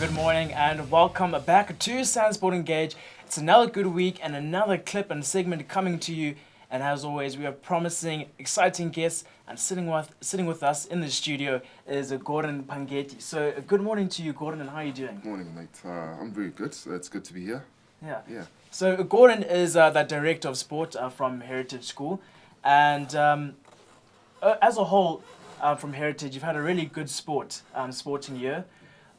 good morning, and welcome back to Sandsport Engage. It's another good week and another clip and segment coming to you. And as always, we are promising exciting guests. And sitting with us in the studio is Gordon Pangeti. So, good morning to you, Gordon, and how are you doing? Morning, mate. I'm very good. It's good to be here. Yeah. Yeah. So, Gordon is the director of sport from Heritage School, and as a whole, from Heritage, you've had a really good sporting year.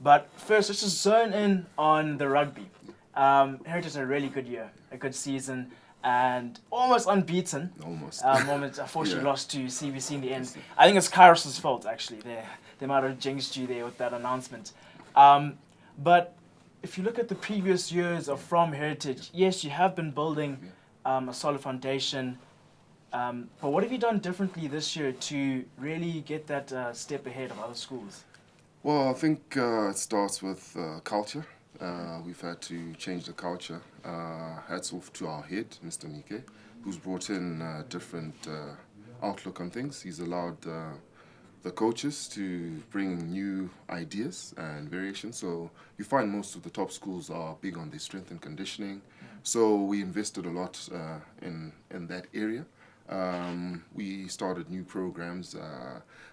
But first, let's just zone in on the rugby. Heritage had a really good year, a good season, and almost unbeaten. Almost. Unfortunately Yeah. lost to CBC in the end. I think it's Kairos' fault, actually. They might have jinxed you there with that announcement. But if you look at the previous years of from Heritage, yes, you have been building a solid foundation. But what have you done differently this year to really get that step ahead of other schools? Well, I think it starts with culture. We've had to change the culture. Hats off to our head, Mr. Nike, who's brought in a different outlook on things. He's allowed the coaches to bring new ideas and variations. So you find most of the top schools are big on their strength and conditioning. So we invested a lot in that area. We started new programs,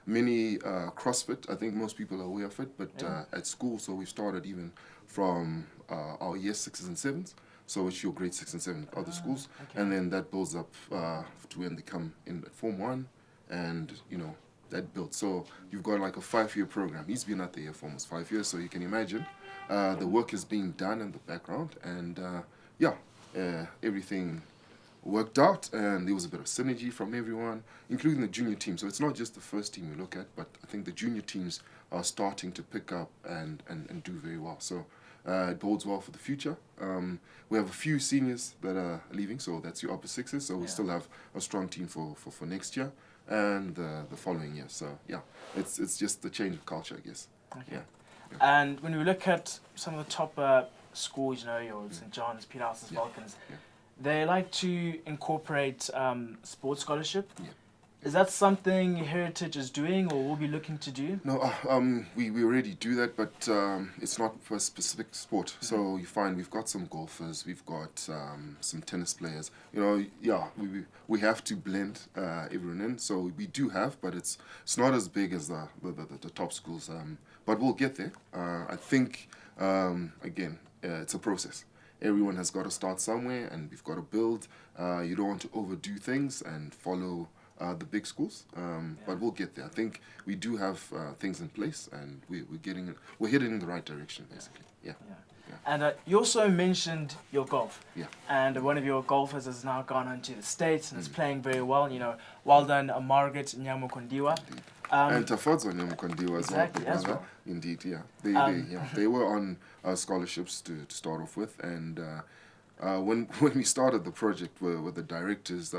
many CrossFit. I think most people are aware of it, but at school, so we started even from our year sixes and sevens. So it's your grade 6 and 7 at other schools, and then that builds up to when they come in at Form 1, and that builds. So you've got like a 5-year program. He's been at the year for almost 5 years, so you can imagine the work is being done in the background, and everything worked out, and there was a bit of synergy from everyone, including the junior team. So it's not just the first team we look at, but I think the junior teams are starting to pick up and do very well. So it bodes well for the future. We have a few seniors that are leaving, so that's your upper sixes. So we still have a strong team for next year and the following year. So yeah, it's just the change of culture, I guess. Okay. Yeah. And when we look at some of the top schools, your St. John's, Peter House's, Falcons, they like to incorporate sports scholarship. Yeah. Is that something Heritage is doing or will be looking to do? No, we already do that, but it's not for a specific sport. So you find we've got some golfers, we've got some tennis players. We have to blend everyone in. So we do have, but it's not as big as the top schools. But we'll get there. I think again, it's a process. Everyone has got to start somewhere, and we've got to build. You don't want to overdo things and follow the big schools, but we'll get there. I think we do have things in place, and we're heading in the right direction, basically. Yeah. And you also mentioned your golf. Yeah. And one of your golfers has now gone on to the States and is playing very well. Well done, Margaret Nyamukondiwa. And Tafadzo Nyamukondiwa as well. Exactly, as well. Indeed, yeah. They were on scholarships to start off with, and when we started the project with the directors,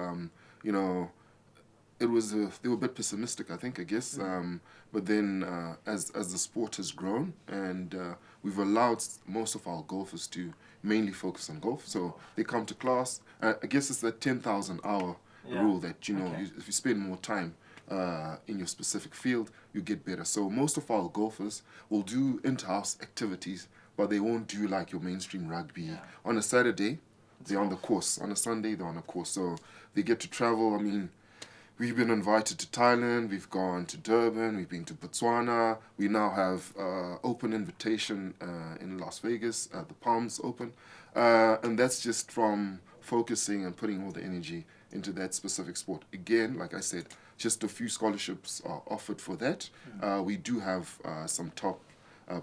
it was they were a bit pessimistic, I guess. But then as the sport has grown, and we've allowed most of our golfers to mainly focus on golf. So they come to class. I guess it's that 10,000 hour rule that if you spend more time in your specific field, you get better. So most of our golfers will do inter-house activities, but they won't do like your mainstream rugby. Yeah. On a Saturday, they're on the course. On a Sunday, they're on a course. So they get to travel. I mean, we've been invited to Thailand, we've gone to Durban, we've been to Botswana. We now have open invitation in Las Vegas at the Palms Open. And that's just from focusing and putting all the energy into that specific sport. Again, like I said, just a few scholarships are offered for that. We do have some top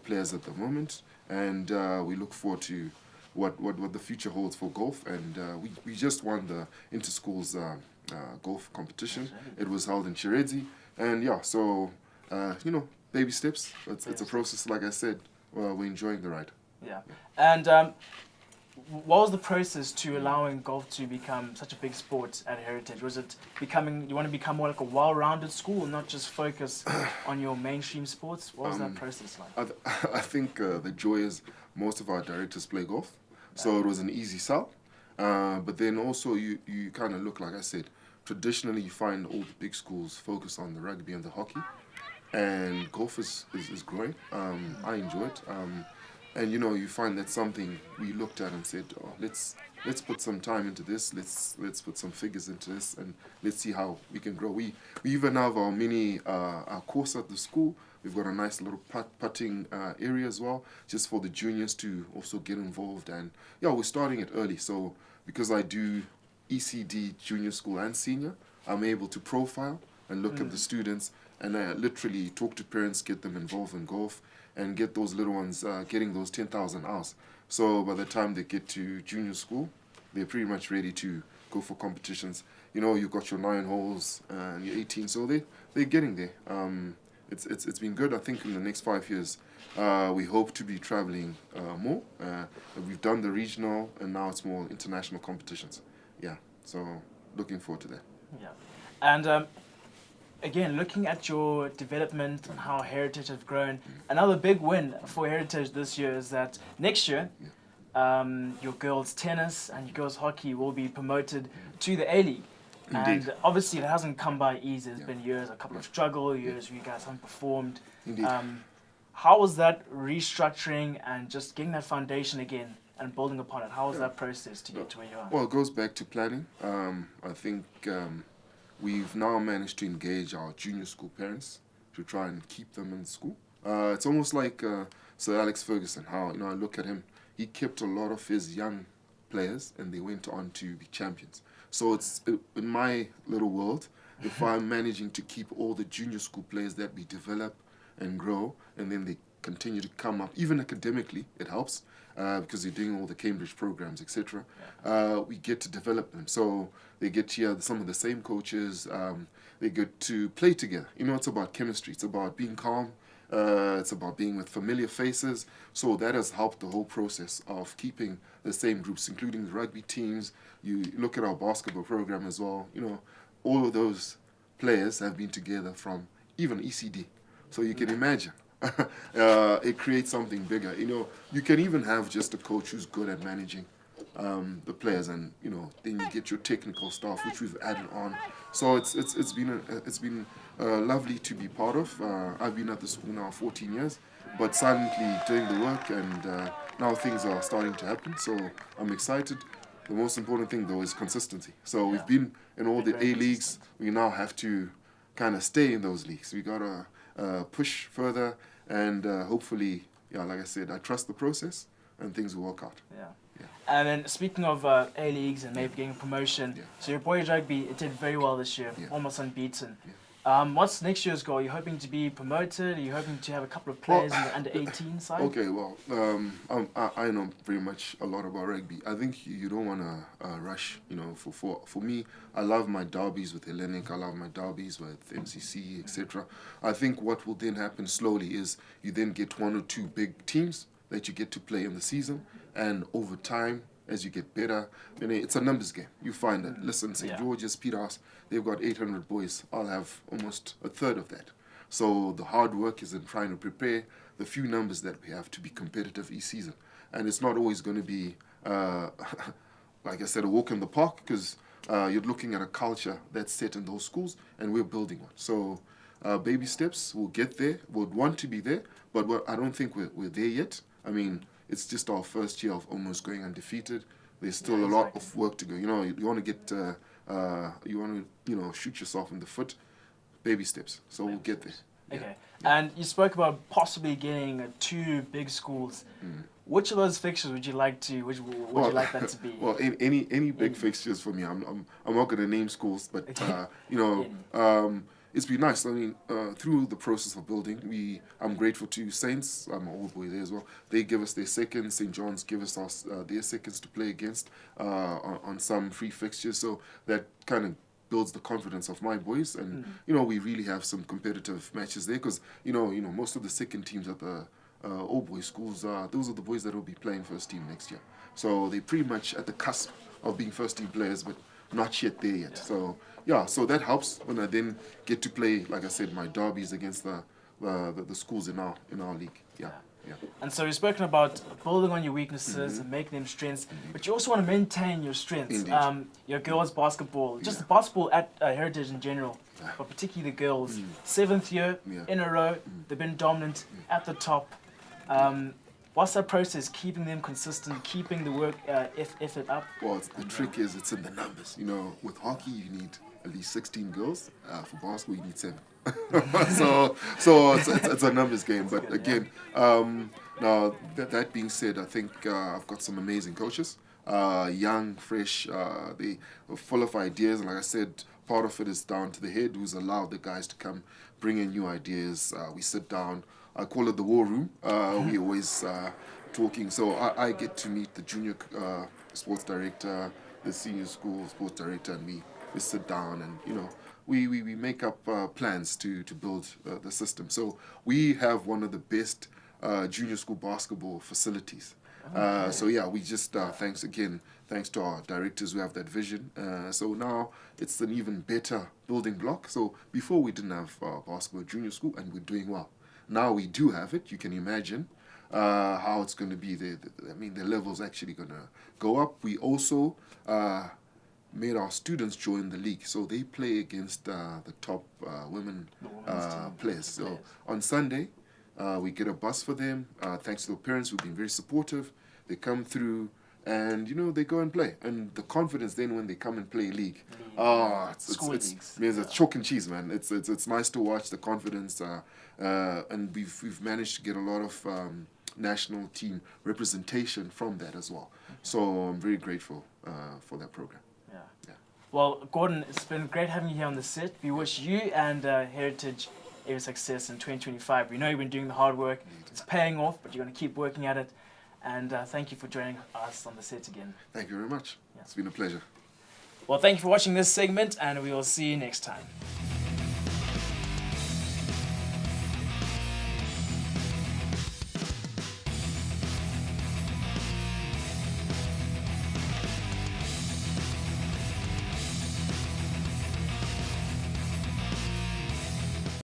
players at the moment, and we look forward to what the future holds for golf. And we just won the inter-schools golf competition. It was held in Chiredzi, and so baby steps. It's a process, like I said. We're enjoying the ride. Yeah. And what was the process to allowing golf to become such a big sport at Heritage? Was it you want to become more like a well-rounded school and not just focus on your mainstream sports? What was that process like? I think the joy is most of our directors play golf, so it was an easy sell. But then also you kind of look, like I said, traditionally you find all the big schools focus on the rugby and the hockey, and golf is growing. I enjoy it. And you find that something we looked at and said, oh, let's put some time into this. Let's put some figures into this, and let's see how we can grow. We even have our mini our course at the school. We've got a nice little putting area as well, just for the juniors to also get involved. And yeah, we're starting it early. So because I do ECD junior school and senior, I'm able to profile and look at the students and literally talk to parents, get them involved in golf, and get those little ones getting those 10,000 hours. So by the time they get to junior school, they're pretty much ready to go for competitions. You've got your 9 holes and your 18, so they're getting there. It's been good. I think in the next 5 years, we hope to be traveling more. We've done the regional, and now it's more international competitions. Yeah, so looking forward to that. Yeah, and again, looking at your development and how Heritage have grown, another big win for Heritage this year is that next year, your girls tennis and your girls hockey will be promoted to the A-League. Indeed. And obviously it hasn't come by easy. There's been years, a couple of struggle years where you guys haven't performed. Indeed. How was that restructuring and just getting that foundation again and building upon it? How was that process to get to where you are? Well, it goes back to planning. I think we've now managed to engage our junior school parents to try and keep them in school. It's almost like Sir Alex Ferguson, how I look at him. He kept a lot of his young players and they went on to be champions. So it's in my little world, if I'm managing to keep all the junior school players that we develop and grow, and then they continue to come up, even academically, it helps because they're doing all the Cambridge programs, etc. We get to develop them. So they get to hear some of the same coaches. They get to play together. It's about chemistry. It's about being calm. It's about being with familiar faces. So that has helped the whole process of keeping the same groups, including the rugby teams. You look at our basketball program as well. All of those players have been together from even ECD. So you can imagine. It creates something bigger. You can even have just a coach who's good at managing the players, and then you get your technical staff, which we've added on. So it's been lovely to be part of. I've been at the school now 14 years, but silently doing the work, and now things are starting to happen. So I'm excited. The most important thing though is consistency. So we've been in all the A leagues. We now have to kind of stay in those leagues. We gotta push further, and hopefully, like I said, I trust the process, and things will work out. Yeah. And then speaking of A-Leagues and maybe getting promotion, so your boys rugby, it did very well this year, almost unbeaten. What's next year's goal? Are you hoping to be promoted? Are you hoping to have a couple of players in the under-18 side? Okay, well, I know very much a lot about rugby. I think you don't want to rush. For me, I love my derbies with Hellenic. I love my derbies with MCC, etc. I think what will then happen slowly is you then get 1 or 2 big teams that you get to play in the season, and over time, as you get better, it's a numbers game. You find that. Listen, St. George's, Peterhouse, they've got 800 boys. I'll have almost a third of that. So the hard work is in trying to prepare the few numbers that we have to be competitive each season. And it's not always going to be, like I said, a walk in the park, because you're looking at a culture that's set in those schools, and we're building one. So baby steps, we'll get there. We'll want to be there, but I don't think we're there yet. I mean, it's just our first year of almost going undefeated. There's still a lot of work to go. You want to get, you want to, shoot yourself in the foot. Baby steps. So we'll get there. Okay. And you spoke about possibly getting 2 big schools. Which of those fixtures would you like to? Would you like that to be? Well, any big fixtures for me. I'm not going to name schools, but it's been nice. I mean, through the process of building, I'm grateful to Saints. I'm an old boy there as well. They give us their seconds. St. John's give us their seconds to play against on some free fixtures. So that kind of builds the confidence of my boys, and we really have some competitive matches there, because most of the second teams at the old boys schools those are the boys that will be playing first team next year. So they're pretty much at the cusp of being first team players, but not yet there yet. So so that helps when I then get to play, like I said, my derbies against the schools in our league. Yeah. And so you've spoken about building on your weaknesses and making them strengths, but you also want to maintain your strengths. Your girls' basketball, just basketball at Heritage in general, but particularly the girls. 7th year in a row, they've been dominant at the top. What's that process? Keeping them consistent, keeping the work effort up. Well, the trick is it's in the numbers. You know, with hockey you need at least 16 girls. For basketball you need 7. so it's a numbers game. But again, now that being said, I think I've got some amazing coaches. Young, fresh. They are full of ideas, and like I said, part of it is down to the head, who's allowed the guys to come bring in new ideas. We sit down. I call it the war room. We always talking. So I get to meet the junior sports director, the senior school sports director, and we sit down and we make up plans to build the system. So we have one of the best junior school basketball facilities. So yeah, we just thanks to our directors who have that vision. So now it's an even better building block. So before we didn't have basketball junior school, and we're doing well. Now we do have it. You can imagine how it's going to be. The level's actually going to go up. We also made our students join the league, so they play against the top women players. So on Sunday, we get a bus for them. Thanks to the parents who've been very supportive. They come through, and they go and play. And the confidence then when they come and play league, it's chalk and cheese, man. It's nice to watch the confidence. And we've managed to get a lot of national team representation from that as well. So I'm very grateful for that program. Yeah. Well, Gordon, it's been great having you here on the set. We wish you and Heritage every success in 2025. We know you've been doing the hard work. It's paying off, but you're going to keep working at it. And thank you for joining us on the set again. Thank you very much. Yeah. It's been a pleasure. Well, thank you for watching this segment, and we will see you next time.